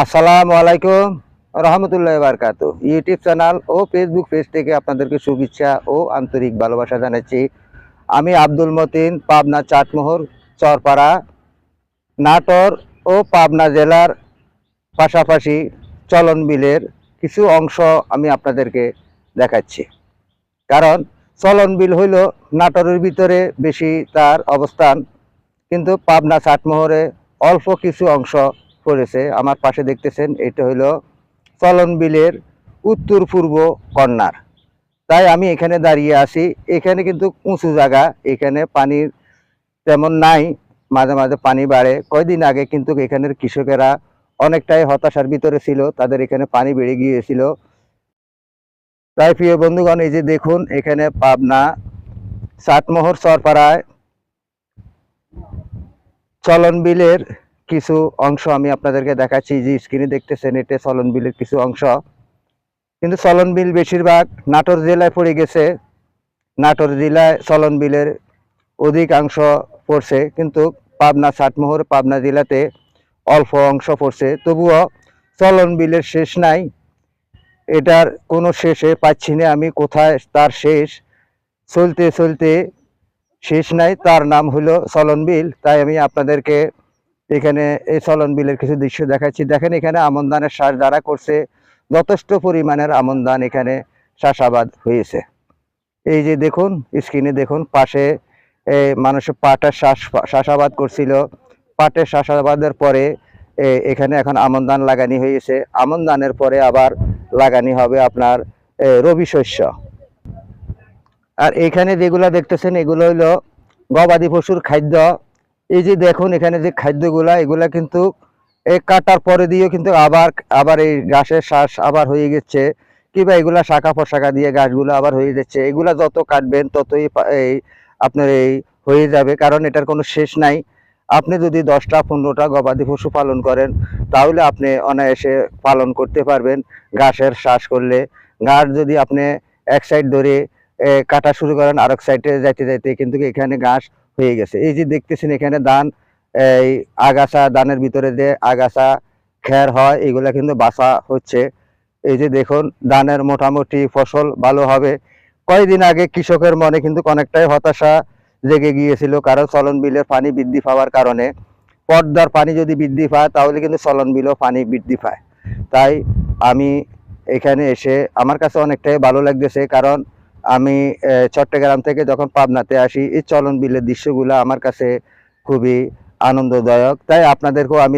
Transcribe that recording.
আসসালামু আলাইকুম রহমতুল্লাহ বারকাতু। YouTube channel ও Facebook page থেকে আপনাদেরকে শুভেচ্ছা ও আন্তরিক ভালোবাসা জানাচ্ছি। আমি আব্দুল মতিন, পাবনা চাটমোহর চরপাড়া, নাটোর ও পাবনা জেলার পাশাপাশি চলন বিলের কিছু অংশ আমি আপনাদেরকে দেখাচ্ছি। কারণ চলন বিল হইল নাটোরের ভিতরে বেশি তার অবস্থান, কিন্তু পাবনা চাটমোহরে অল্প কিছু অংশ পড়েছে। আমার পাশে দেখতেছেন, এটা হইল চলন বিলের উত্তর পূর্ব কর্নার। তাই আমি এখানে দাঁড়িয়ে আছি। এখানে কিন্তু উঁচু জায়গা, এখানে পানির তেমন নাই, মাঝে মাঝে পানি বাড়ে। কয়দিন আগে কিন্তু এখানের কৃষকেরা অনেকটাই হতাশার ভিতরে ছিল, তাদের এখানে পানি বেড়ে গিয়েছিল। তাই প্রিয় বন্ধুগণ, এই যে দেখুন, এখানে পাবনা চাটমোহর চরপাড়ায় চলন বিলের কিছু অংশ আমি আপনাদেরকে দেখাচ্ছি। যে স্ক্রিনে দেখতেছেন, এটা চলন বিলের কিছু অংশ। কিন্তু চলন বিল বেশিরভাগ নাটোর জেলায় পড়ে গেছে। নাটোর জেলায় চলন বিলের অধিকাংশ পড়ছে, কিন্তু পাবনা চাটমোহর পাবনা জেলাতে অল্প অংশ পড়ছে। তবুও চলন বিলের শেষ নাই, এটার কোনো শেষে পাচ্ছি না আমি, কোথায় তার শেষ। চলতে চলতে শেষ নাই, তার নাম হলো চলন বিল। তাই আমি আপনাদেরকে এখানে এই চলন বিলের কিছু দৃশ্য দেখাচ্ছি। দেখেন, এখানে আমন ধানের চাষ যারা করছে, যথেষ্ট পরিমাণের আমন ধান এখানে চাষাবাদ হয়েছে। এই যে দেখুন, স্ক্রিনে দেখুন, পাশে মানুষের পাটের চাষাবাদ করছিল। পাটের চাষাবাদের পরে এখানে এখন আমন ধান লাগানি হয়েছে। আমন ধানের পরে আবার লাগানি হবে আপনার রবি শস্য। আর এখানে যেগুলা দেখতেছেন, এগুলো হইলো গবাদি পশুর খাদ্য। এই যে দেখুন, এখানে যে খাদ্যগুলা, এগুলা কিন্তু এই কাটার পরে দিয়েও কিন্তু আবার আবার এই ঘাসের শ্বাস আবার হয়ে গেছে, কিংবা এগুলা শাখা পোশাখা দিয়ে গাছগুলো আবার হয়ে যাচ্ছে। এগুলা যত কাটবেন ততই এই আপনার এই হয়ে যাবে, কারণ এটার কোনো শেষ নাই। আপনি যদি 10টা 15টা গবাদি পশু পালন করেন, তাহলে আপনি অনায়াসে পালন করতে পারবেন ঘাসের শ্বাস করলে। ঘাস যদি আপনি এক সাইড ধরে কাটা শুরু করেন, আরেক সাইডে যাইতে যাইতে কিন্তু এখানে ঘাস হয়ে গেছে। এই যে দেখতেছেন, এখানে ধান, এই আগাছা, ধানের ভিতরে যে আগাছা খের হয়, এগুলা কিন্তু বাছা হচ্ছে। এই যে দেখুন, ধানের মোটামুটি ফসল ভালো হবে। কয়েকদিন আগে কৃষকের মনে কিন্তু অনেকটাই হতাশা জেগে গিয়েছিল, কারণ চলন বিলের পানি বৃদ্ধি পাওয়ার কারণে। পদ্মার পানি যদি বৃদ্ধি পায়, তাহলে কিন্তু চলন বিলও পানি বৃদ্ধি পায়। তাই আমি এখানে এসে আমার কাছে অনেকটাই ভালো লাগতেছে, কারণ আমি চট্টগ্রাম থেকে যখন পাবনাতে আসি, এই চলন বিলের দৃশ্যগুলো আমার কাছে খুবই আনন্দদায়ক। তাই আপনাদেরকেও আমি